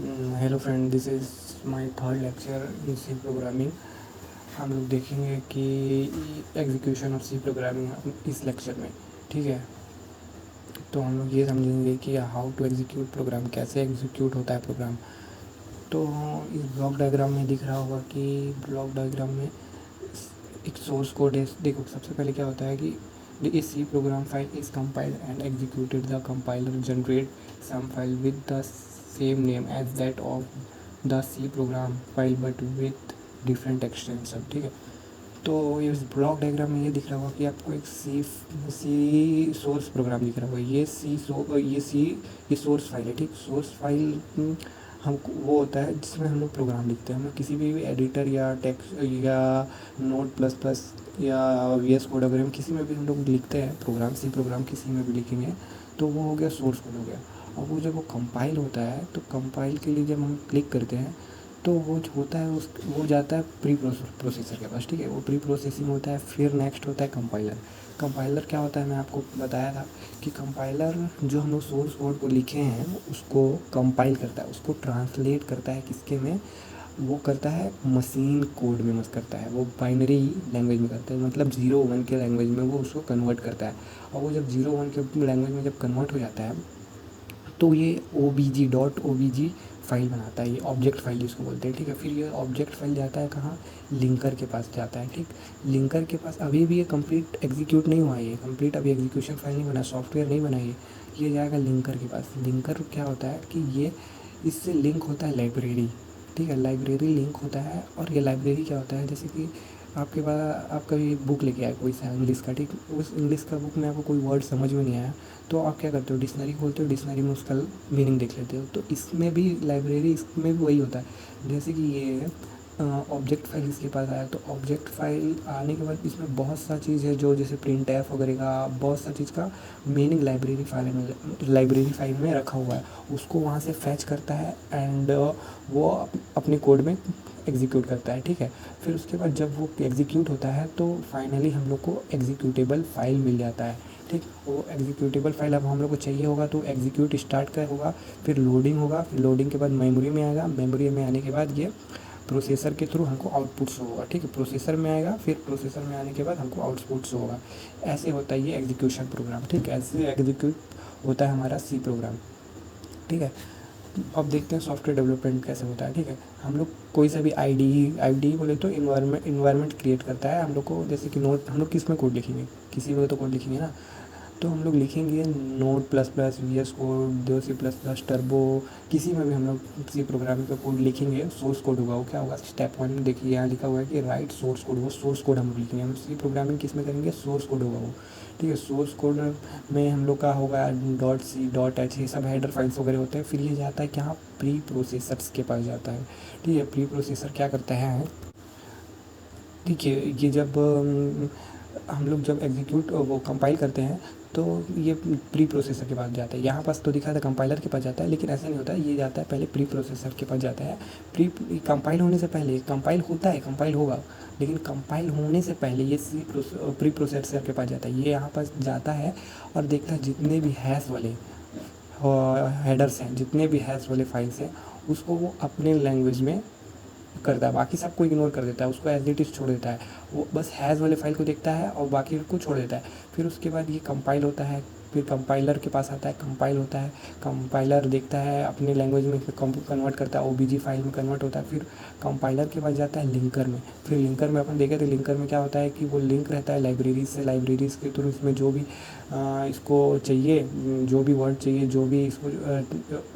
Hello friend, this is my third lecture in C programming. हम लोग देखेंगे कि एग्जीक्यूशन ऑफ सी प्रोग्रामिंग इस लेक्चर में। ठीक है, तो हम लोग ये समझेंगे कि हाउ टू एग्जीक्यूट प्रोग्राम, कैसे एग्जीक्यूट होता है प्रोग्राम। तो इस ब्लॉक डायग्राम में दिख रहा होगा कि ब्लॉक डायग्राम में एक सोर्स कोड है। देखो, सबसे पहले क्या होता है कि the C program file is compiled and executed. The compiler generate some file with the same name as that of the C program file but with different extension. ठीक है, तो इस ब्लॉक डायग्राम में ये दिख रहा होगा कि आपको एक सी सोर्स प्रोग्राम दिख रहा होगा। ये सोर्स फाइल है। ठीक, सोर्स फाइल हम वो होता है जिसमें हम लोग प्रोग्राम लिखते हैं। हम लोग किसी भी एडिटर या टेक्स्ट या नोट प्लस प्लस या वी एस कोड वगैरह में किसी में भी हम लोग लिखते हैं प्रोग्राम, सी प्रोग्राम किसी में भी लिखेंगे तो वो हो गया सोर्स कोड हो गया। और वो जब वो कंपाइल होता है तो कंपाइल के लिए जब हम क्लिक करते हैं तो वो जो होता है वो जाता है प्री प्रोसेसर के पास। ठीक है, वो प्री प्रोसेसिंग होता है। फिर नेक्स्ट होता है कंपाइलर। कंपाइलर क्या होता है, मैं आपको बताया था कि कंपाइलर जो हम लोग सोर्स कोड को लिखे हैं उसको कंपाइल करता है, उसको ट्रांसलेट करता है किसके में, वो करता है मशीन कोड में मत करता है, वो बाइनरी लैंग्वेज में करता है। मतलब 0 1 के लैंग्वेज में वो उसको कन्वर्ट करता है। और वो जब 0 1 के लैंग्वेज में जब कन्वर्ट हो जाता है तो ये OBG फाइल बनाता है, ये ऑब्जेक्ट फाइल जिसको बोलते हैं। ठीक है, फिर ये ऑब्जेक्ट फाइल जाता है कहाँ, लिंकर के पास जाता है। ठीक, लिंकर के पास अभी भी ये कंप्लीट एग्जीक्यूट नहीं हुआ है, ये कंप्लीट अभी एग्जीक्यूशन फाइल नहीं बना, सॉफ्टवेयर नहीं बना ये जाएगा लिंकर के पास। लिंकर क्या होता है कि ये इससे लिंक होता है लाइब्रेरी। ठीक है, लाइब्रेरी लिंक होता है। और ये लाइब्रेरी क्या होता है, जैसे कि आपके पास आप कभी बुक लेके आए कोई सा इंग्लिश का। ठीक, उस इंग्लिश का बुक में आपको कोई वर्ड समझ में नहीं आया तो आप क्या करते हो, डिक्शनरी खोलते हो, डिक्शनरी में उसका मीनिंग देख लेते हो। तो इसमें भी लाइब्रेरी, इसमें भी वही होता है। जैसे कि ये ऑब्जेक्ट फाइल इसके पास आया तो ऑब्जेक्ट फाइल आने के बाद इसमें बहुत सा चीज़ है जो जैसे प्रिंट एफ वगैरह का बहुत सा चीज़ का मीनिंग लाइब्रेरी फाइल में रखा हुआ है। उसको वहाँ से फैच करता है एंड वो अपने कोड में एग्जीक्यूट करता है। ठीक है, फिर उसके बाद जब वो एग्जीक्यूट होता है तो फाइनली हम लोग को एग्जीक्यूटेबल फाइल मिल जाता है। ठीक, वो एग्जीक्यूटेबल फाइल अब हम लोग को चाहिए होगा तो एग्जीक्यूट स्टार्ट का होगा, फिर लोडिंग होगा, फिर लोडिंग के बाद मेमोरी में आएगा, मेमोरी में आने के बाद ये प्रोसेसर के थ्रू हमको आउटपुट शो होगा। ठीक है, प्रोसेसर में आएगा, फिर प्रोसेसर में आने के बाद हमको आउटपुट शो होगा। ऐसे होता है ये एग्जीक्यूशन प्रोग्राम। ठीक है, ऐसे एग्जीक्यूट होता है हमारा सी प्रोग्राम। ठीक है, अब देखते हैं सॉफ्टवेयर डेवलपमेंट कैसे होता है। ठीक है, हम लोग कोई सा भी आई डी बोले तो इन्वायरमेंट क्रिएट करता है हम लोग को। जैसे कि नोट, हम लोग किस में कोड लिखेंगे, किसी में तो कोड लिखेंगे ना, तो हम लोग लिखेंगे note plus plus V S code, दो सी प्लस प्लस टर्बो, किसी में भी हम लोग किसी प्रोग्रामिंग का कोड लिखेंगे। सोर्स कोड होगा, वो क्या होगा, स्टेप 1 में देखिए यहाँ लिखा हुआ है कि राइट सोर्स कोड, वो सोर्स कोड हम लोग लिखेंगे। हम सी प्रोग्रामिंग किस में करेंगे, सोर्स कोड होगा वो। ठीक है, सोर्स कोड में हम लोग का होगा .c .h, ये सब हेडर फाइल्स वगैरह होते हैं। फिर ये जाता है क्या, प्री प्रोसेसर्स के पास जाता है। ठीक है, प्री प्रोसेसर क्या करता है, देखिए ये जब हम लोग जब एग्जीक्यूट वो कंपाइल करते हैं तो ये प्री प्रोसेसर के पास जाता है। यहाँ पास तो दिखा था कंपाइलर के पास जाता है, लेकिन ऐसा नहीं होता है, ये जाता है पहले प्री प्रोसेसर के पास जाता है। प्री कंपाइल होने से पहले, कंपाइल होता है, कंपाइल होगा, लेकिन कंपाइल होने से पहले ये प्री प्रोसेसर के पास जाता है। ये यहाँ पास जाता है और देखता है जितने भी हैश वाले हेडर्स हैं, जितने भी हैश वाले फाइल्स हैं, उसको वो अपने लैंग्वेज में करता है, बाकी सबको इग्नोर कर देता है, उसको एज इट इज़ छोड़ देता है। वो बस हैज़ वाले फाइल को देखता है और बाकी को छोड़ देता है। फिर उसके बाद ये कंपाइल होता है, फिर कंपाइलर के पास आता है, कंपाइल होता है, कंपाइलर देखता है अपने लैंग्वेज में, फिर कन्वर्ट करता है, ओबीजी फाइल में कन्वर्ट होता है। फिर कंपाइलर के पास जाता है लिंकर में। फिर लिंकर में अपन देखे थे, लिंकर में क्या होता है कि वो लिंक रहता है लाइब्रेरीज से, लाइब्रेरीज के थ्रू इसमें जो भी इसको चाहिए, जो भी वर्ड चाहिए, जो भी इसको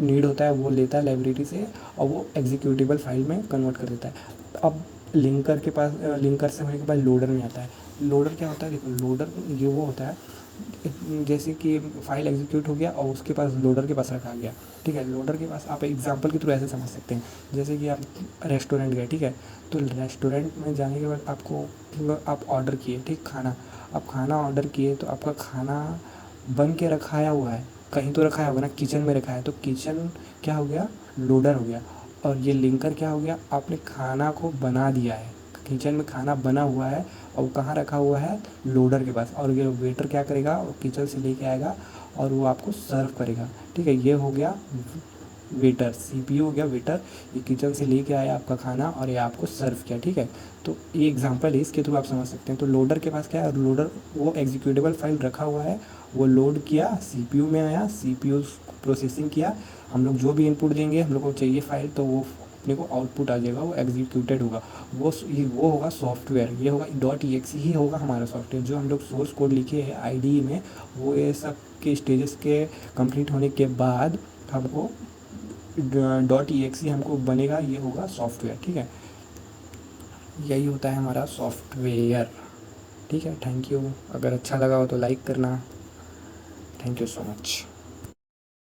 नीड होता है वो लेता है लाइब्रेरी से और वो एग्जीक्यूटेबल फाइल में कन्वर्ट कर देता है। अब लिंकर के पास, लिंकर से होने के बाद लोडर में आता है। लोडर क्या होता है, देखो लोडर ये वो होता है जैसे कि फाइल एग्जीक्यूट हो गया और उसके पास लोडर के पास रखा गया। ठीक है, लोडर के पास आप एग्जांपल के थ्रू ऐसे समझ सकते हैं, जैसे कि आप रेस्टोरेंट गए। ठीक है, तो रेस्टोरेंट में जाने के बाद आपको आप ऑर्डर किए, ठीक, खाना, आप खाना ऑर्डर किए तो आपका खाना बन के रखाया हुआ है, कहीं तो रखाया होगा ना, किचन में रखा है, तो किचन क्या हो गया, लोडर हो गया। और ये लिंकर क्या हो गया, आपने खाना को बना दिया है, किचन में खाना बना हुआ है और वो कहाँ रखा हुआ है, लोडर के पास। और ये वेटर क्या करेगा, वो किचन से लेके आएगा और वो आपको सर्व करेगा। ठीक है, ये हो गया वेटर, सीपीयू हो गया वेटर, ये किचन से लेके आया आपका खाना और ये आपको सर्व किया, ठीक है। तो ये एग्जांपल है, इसके थ्रू आप समझ सकते हैं। तो लोडर के पास क्या है, लोडर वो एग्जीक्यूटेबल फाइल रखा हुआ है, वो लोड किया, सीपीयू में आया, सीपीयू प्रोसेसिंग किया, हम लोग जो भी इनपुट देंगे हम लोग को चाहिए फाइल, तो वो अपने को आउटपुट आ जाएगा, वो एग्जीक्यूटेड होगा। वो होगा सॉफ्टवेयर, ये होगा .exe ही होगा हमारा सॉफ्टवेयर। जो हम लोग सोर्स कोड लिखे हैं आईडीई में, वो ये सब के स्टेजेस के कंप्लीट होने के बाद हमको .exe हमको बनेगा, ये होगा सॉफ्टवेयर, ठीक है। यही होता है हमारा सॉफ्टवेयर, ठीक है। Thank you. अगर अच्छा लगा हो तो लाइक करना। Thank you so much.